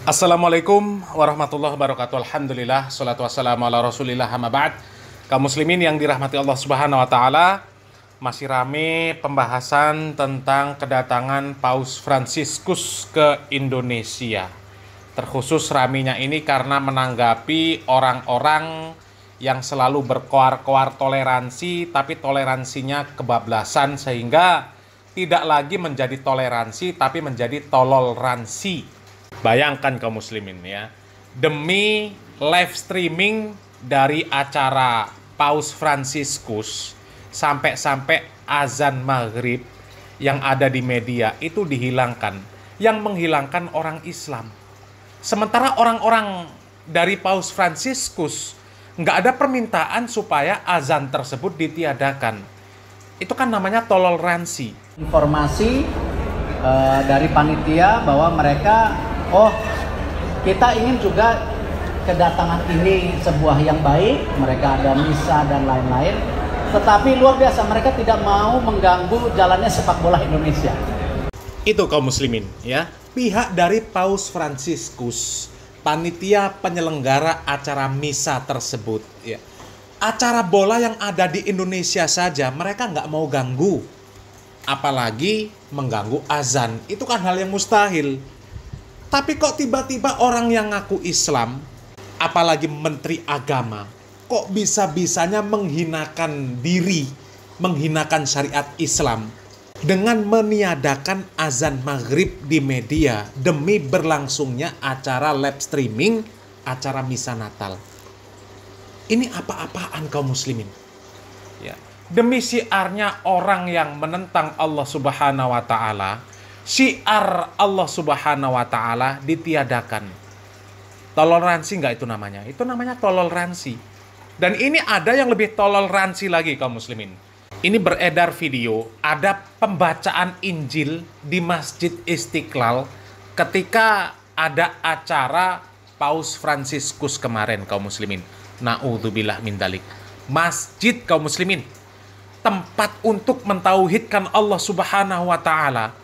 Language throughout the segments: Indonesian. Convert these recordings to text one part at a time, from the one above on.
Assalamualaikum warahmatullahi wabarakatuh. Alhamdulillah, salatu wassalamu ala rasulillah, amma ba'd. Kaum muslimin yang dirahmati Allah subhanahu wa ta'ala, masih rame pembahasan tentang kedatangan Paus Fransiskus ke Indonesia. Terkhusus ramenya ini karena menanggapi orang-orang yang selalu berkoar-koar toleransi, tapi toleransinya kebablasan, sehingga tidak lagi menjadi toleransi, tapi menjadi tololransi. Bayangkan kaum muslimin ya, demi live streaming dari acara Paus Fransiskus, sampai-sampai azan maghrib yang ada di media itu dihilangkan, yang menghilangkan orang Islam. Sementara orang-orang dari Paus Fransiskus nggak ada permintaan supaya azan tersebut ditiadakan. Itu kan namanya toleransi. Informasi dari panitia bahwa mereka kita ingin juga kedatangan ini sebuah yang baik, mereka ada misa dan lain-lain, tetapi luar biasa mereka tidak mau mengganggu jalannya sepak bola Indonesia. Itu kaum muslimin ya, pihak dari Paus Fransiskus, panitia penyelenggara acara misa tersebut ya. Acara bola yang ada di Indonesia saja mereka nggak mau ganggu, apalagi mengganggu azan. Itu kan hal yang mustahil. Tapi kok tiba-tiba orang yang ngaku Islam, apalagi menteri agama, kok bisa-bisanya menghinakan diri, menghinakan syariat Islam dengan meniadakan azan maghrib di media demi berlangsungnya acara live streaming, acara misa Natal. Ini apa-apaan kaum muslimin? Ya. Demi syiarnya orang yang menentang Allah Subhanahu wa Ta'ala, syiar Allah Subhanahu wa Ta'ala ditiadakan. Toleransi nggak itu namanya? Itu namanya toleransi. Dan ini ada yang lebih toleransi lagi kaum muslimin. Ini beredar video, ada pembacaan Injil di Masjid Istiqlal ketika ada acara Paus Fransiskus kemarin kaum muslimin. Na'udzubillah min dzalik. Masjid kaum muslimin, tempat untuk mentauhidkan Allah Subhanahu wa Ta'ala,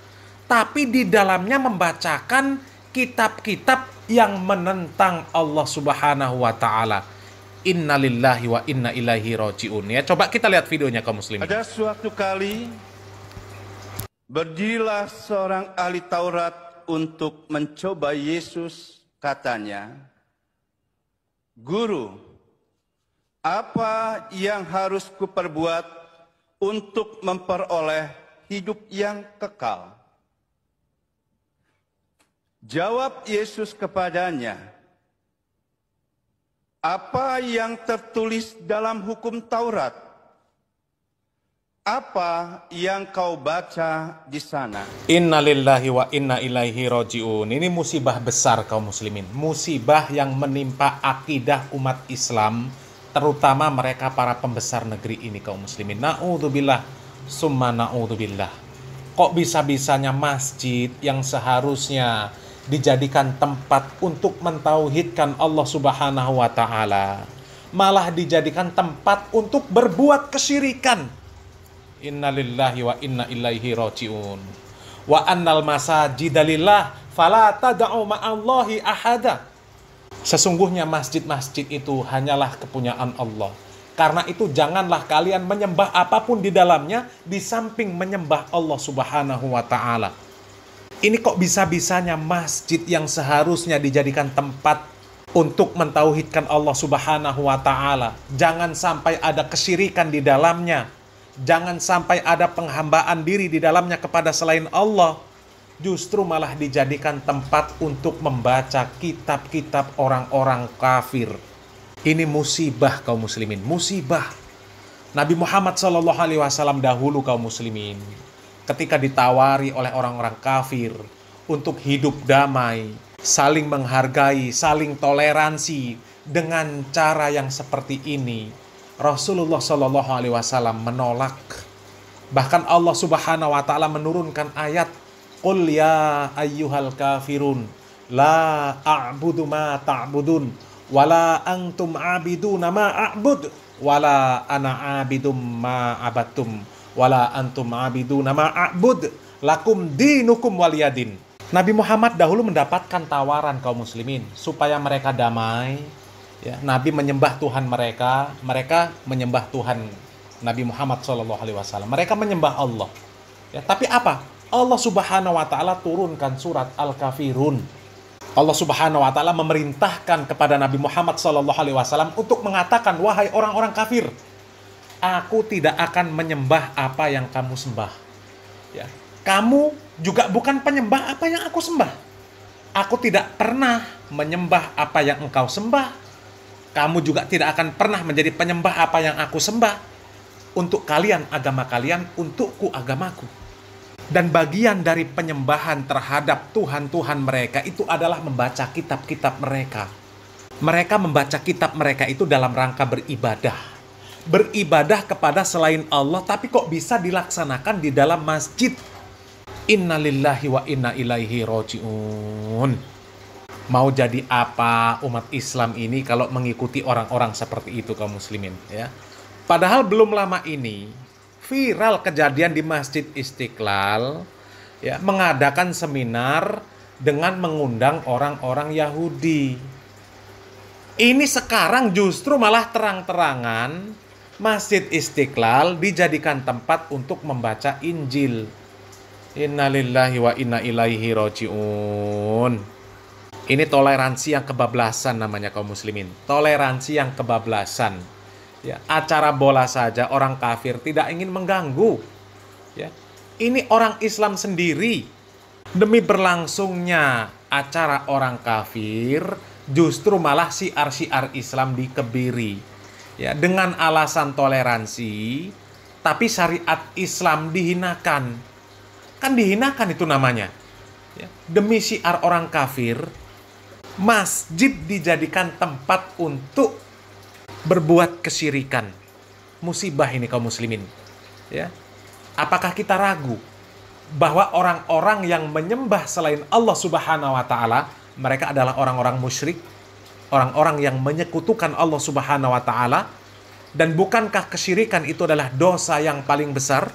tapi di dalamnya membacakan kitab-kitab yang menentang Allah Subhanahu wa Ta'ala. Innalillahi wa inna ilaihi raji'un. Ya, coba kita lihat videonya kaum muslimin. Ada suatu kali berdirilah seorang ahli Taurat untuk mencoba Yesus. Katanya, "Guru, apa yang harus kuperbuat untuk memperoleh hidup yang kekal?" Jawab Yesus kepadanya, "Apa yang tertulis dalam hukum Taurat? Apa yang kau baca di sana?" Innalillahi wa inna ilaihi raji'un. Ini musibah besar kaum muslimin. Musibah yang menimpa akidah umat Islam, terutama mereka para pembesar negeri ini kaum muslimin. Na'udzubillah, summa na'udzubillah. Kok bisa-bisanya masjid yang seharusnya dijadikan tempat untuk mentauhidkan Allah Subhanahu wa Ta'ala malah dijadikan tempat untuk berbuat kesyirikan. Innalillahi wa inna ilaihi raji'un. Wa annal masajida lillah fala tad'u ma'allahi ahada. Sesungguhnya masjid-masjid itu hanyalah kepunyaan Allah. Karena itu janganlah kalian menyembah apapun di dalamnya di samping menyembah Allah Subhanahu wa Ta'ala. Ini kok bisa-bisanya masjid yang seharusnya dijadikan tempat untuk mentauhidkan Allah Subhanahu wa Ta'ala, jangan sampai ada kesyirikan di dalamnya, jangan sampai ada penghambaan diri di dalamnya kepada selain Allah, justru malah dijadikan tempat untuk membaca kitab-kitab orang-orang kafir. Ini musibah kaum muslimin, musibah. Nabi Muhammad SAW dahulu kaum muslimin, ketika ditawari oleh orang-orang kafir untuk hidup damai, saling menghargai, saling toleransi dengan cara yang seperti ini, Rasulullah SAW menolak. Bahkan Allah Subhanahu wa Ta'ala menurunkan ayat, "Qul ya ayyuhal kafirun la a'budu ma ta'budun wala antum 'abiduna ma a'bud wala ana 'abidum ma abattum wala antum 'abiduna ma a'bud lakum dinukum waliyadin." Nabi Muhammad dahulu mendapatkan tawaran kaum muslimin supaya mereka damai. Ya, Nabi menyembah Tuhan mereka, mereka menyembah Tuhan Nabi Muhammad SAW. Mereka menyembah Allah. Ya, tapi apa? Allah Subhanahu wa Ta'ala turunkan surat Al-Kafirun. Allah Subhanahu wa Ta'ala memerintahkan kepada Nabi Muhammad SAW untuk mengatakan, wahai orang-orang kafir, aku tidak akan menyembah apa yang kamu sembah. Ya, kamu juga bukan penyembah apa yang aku sembah. Aku tidak pernah menyembah apa yang engkau sembah. Kamu juga tidak akan pernah menjadi penyembah apa yang aku sembah. Untuk kalian agama kalian, untukku agamaku. Dan bagian dari penyembahan terhadap Tuhan-Tuhan mereka itu adalah membaca kitab-kitab mereka. Mereka membaca kitab mereka itu dalam rangka beribadah. Beribadah kepada selain Allah, tapi kok bisa dilaksanakan di dalam masjid? Innalillahi wa inna ilaihi roji'un. Mau jadi apa umat Islam ini kalau mengikuti orang-orang seperti itu kaum muslimin, ya? Padahal belum lama ini viral kejadian di Masjid Istiqlal, ya, mengadakan seminar dengan mengundang orang-orang Yahudi. Ini sekarang justru malah terang-terangan Masjid Istiqlal dijadikan tempat untuk membaca Injil. Innalillahi wa inna ilaihi roji'un. Ini toleransi yang kebablasan namanya kaum muslimin. Toleransi yang kebablasan. Ya, acara bola saja orang kafir tidak ingin mengganggu. Ya, ini orang Islam sendiri. Demi berlangsungnya acara orang kafir, justru malah syiar-syiar Islam dikebiri. Ya, dengan alasan toleransi, tapi syariat Islam dihinakan. Kan dihinakan itu namanya. Ya, demi syiar orang kafir, masjid dijadikan tempat untuk berbuat kesyirikan. Musibah ini kaum muslimin. Ya. Apakah kita ragu bahwa orang-orang yang menyembah selain Allah Subhanahu wa Ta'ala, mereka adalah orang-orang musyrik, orang-orang yang menyekutukan Allah Subhanahu wa Ta'ala, dan bukankah kesyirikan itu adalah dosa yang paling besar?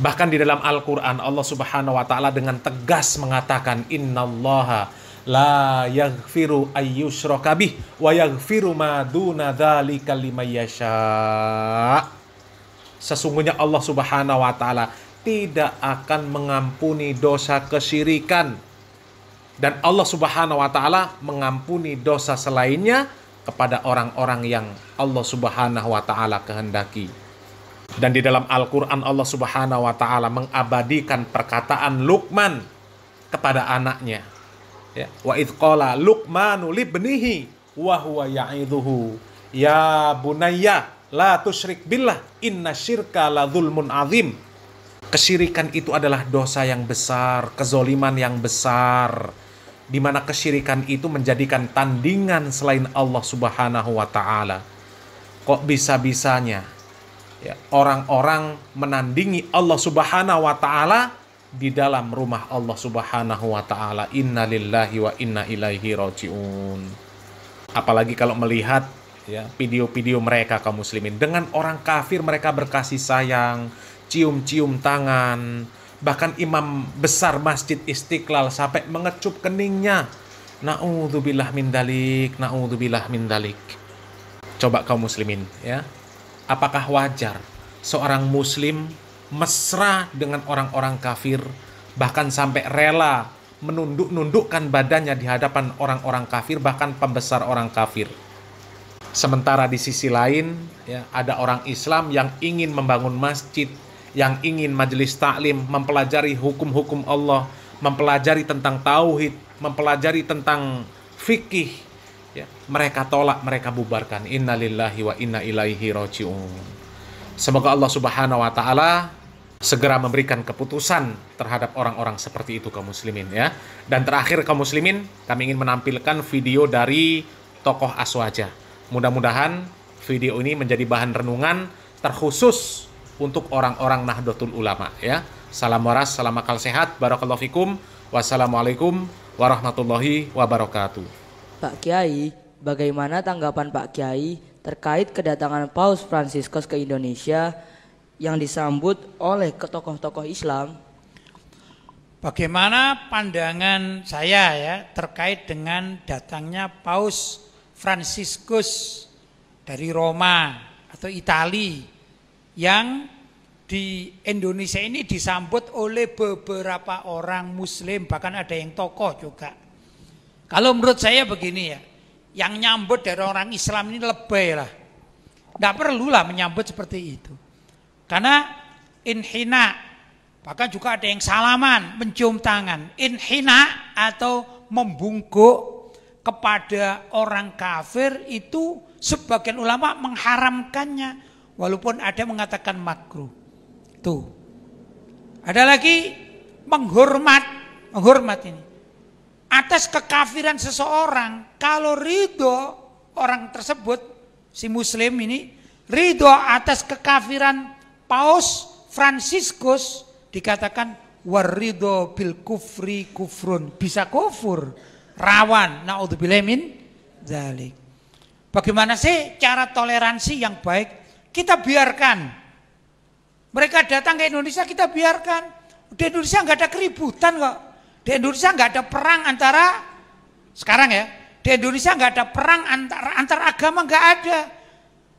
Bahkan di dalam Al-Quran Allah Subhanahu wa Ta'ala dengan tegas mengatakan, innallaha la yaghfiru ayyushraka bih wa yaghfiru ma duna dzalika liman yasha. Sesungguhnya Allah Subhanahu wa Ta'ala tidak akan mengampuni dosa kesyirikan, dan Allah Subhanahu wa Ta'ala mengampuni dosa selainnya kepada orang-orang yang Allah Subhanahu wa Ta'ala kehendaki. Dan di dalam Al-Quran Allah Subhanahu wa Ta'ala mengabadikan perkataan Luqman kepada anaknya. Ya, wa idh qala Luqmanu libnihi wa huwa ya'idhuhu ya bunayya la tusyrik billah inna syirka la dzulmun azim. Kesyirikan itu adalah dosa yang besar, kezoliman yang besar, di mana kesyirikan itu menjadikan tandingan selain Allah Subhanahu wa Ta'ala. Kok bisa-bisanya ya, orang-orang menandingi Allah Subhanahu wa Ta'ala di dalam rumah Allah Subhanahu wa Ta'ala. Innalillahi wa inna ilaihi roji'un. Apalagi kalau melihat ya video-video mereka kaum muslimin dengan orang kafir, mereka berkasih sayang, cium-cium tangan. Bahkan imam besar Masjid Istiqlal sampai mengecup keningnya. Na'udzubillah min dalik, na'udzubillah min dalik. Coba kaum muslimin ya, apakah wajar seorang muslim mesra dengan orang-orang kafir, bahkan sampai rela menunduk-nundukkan badannya di hadapan orang-orang kafir, bahkan pembesar orang kafir? Sementara di sisi lain ya, ada orang Islam yang ingin membangun masjid, yang ingin majelis taklim, mempelajari hukum-hukum Allah, mempelajari tentang tauhid, mempelajari tentang fikih, ya, mereka tolak, mereka bubarkan. Innalillahi wa inna ilaihi roji'un. Semoga Allah Subhanahu wa Ta'ala segera memberikan keputusan terhadap orang-orang seperti itu kaum muslimin ya. Dan terakhir kaum muslimin, kami ingin menampilkan video dari tokoh Aswaja. Mudah-mudahan video ini menjadi bahan renungan terkhusus untuk orang-orang Nahdlatul Ulama ya. Salam waras, salam akal sehat, barakallahu fikum. Wassalamualaikum warahmatullahi wabarakatuh. Pak Kiai, bagaimana tanggapan Pak Kiai terkait kedatangan Paus Fransiskus ke Indonesia yang disambut oleh tokoh-tokoh Islam? bagaimana pandangan saya ya terkait dengan datangnya Paus Fransiskus dari Roma atau Itali yang di Indonesia ini disambut oleh beberapa orang Muslim, bahkan ada yang tokoh juga. Kalau menurut saya begini ya, yang nyambut dari orang Islam ini lebay lah. Tidak perlulah menyambut seperti itu. Karena inhina, bahkan juga ada yang salaman, mencium tangan. Inhina atau membungkuk kepada orang kafir itu sebagian ulama mengharamkannya, walaupun ada yang mengatakan makruh. Tuh. Ada lagi menghormat ini. Atas kekafiran seseorang, kalau ridho orang tersebut, si muslim ini, ridho atas kekafiran Paus Fransiskus, dikatakan waridho bil kufri kufrun, bisa kufur, rawan, naudzubillah min dzalik. Bagaimana sih cara toleransi yang baik? Kita biarkan. Mereka datang ke Indonesia, kita biarkan. Di Indonesia nggak ada keributan kok. Di Indonesia nggak ada perang antara, sekarang ya, di Indonesia nggak ada perang antar agama, nggak ada.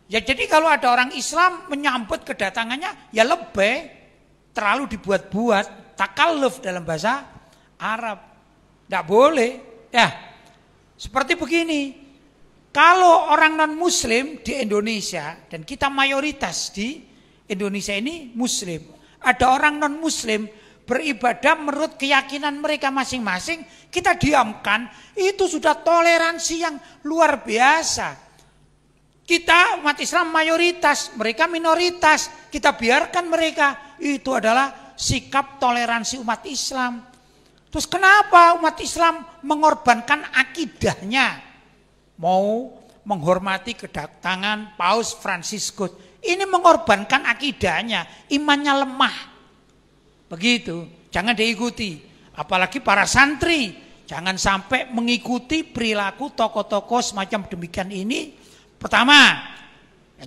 Ya jadi kalau ada orang Islam menyambut kedatangannya, ya lebih terlalu dibuat-buat, takalluf dalam bahasa Arab. Nggak boleh. Ya, seperti begini. Kalau orang non-muslim di Indonesia, dan kita mayoritas di Indonesia ini muslim. Ada orang non-muslim beribadah menurut keyakinan mereka masing-masing, kita diamkan, itu sudah toleransi yang luar biasa. Kita umat Islam mayoritas, mereka minoritas, kita biarkan mereka. Itu adalah sikap toleransi umat Islam. Terus kenapa umat Islam mengorbankan akidahnya? Mau menghormati kedatangan Paus Fransiskus. Ini mengorbankan akidahnya, imannya lemah. Begitu, jangan diikuti. Apalagi para santri, jangan sampai mengikuti perilaku tokoh-tokoh semacam demikian ini. Pertama,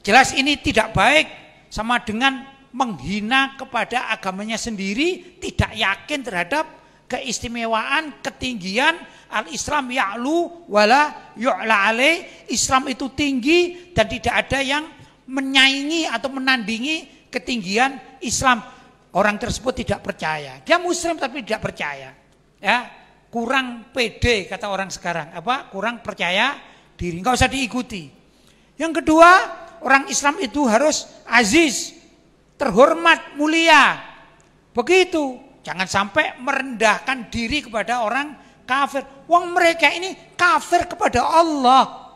jelas ini tidak baik, sama dengan menghina kepada agamanya sendiri, tidak yakin terhadap keistimewaan, ketinggian al-Islam ya'lu wala yu'la alaih. Islam itu tinggi dan tidak ada yang menyaingi atau menandingi ketinggian Islam. Orang tersebut tidak percaya. Dia muslim tapi tidak percaya. Ya, kurang pede kata orang sekarang. Apa? Kurang percaya diri. Enggak usah diikuti. Yang kedua, orang Islam itu harus aziz, terhormat, mulia. Begitu. Jangan sampai merendahkan diri kepada orang kafir. Wong mereka ini kafir kepada Allah.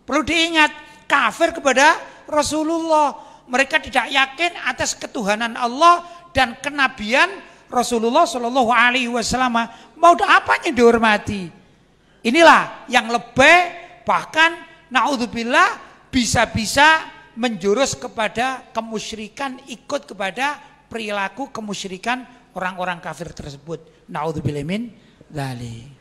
Perlu diingat, kafir kepada Rasulullah. Mereka tidak yakin atas ketuhanan Allah dan kenabian Rasulullah Shallallahu Alaihi Wasallam. Mau apanya dihormati? Inilah yang lebih, bahkan naudzubillah bisa-bisa menjurus kepada kemusyrikan, ikut kepada perilaku kemusyrikan orang-orang kafir tersebut. Naudzubillah min dzalik.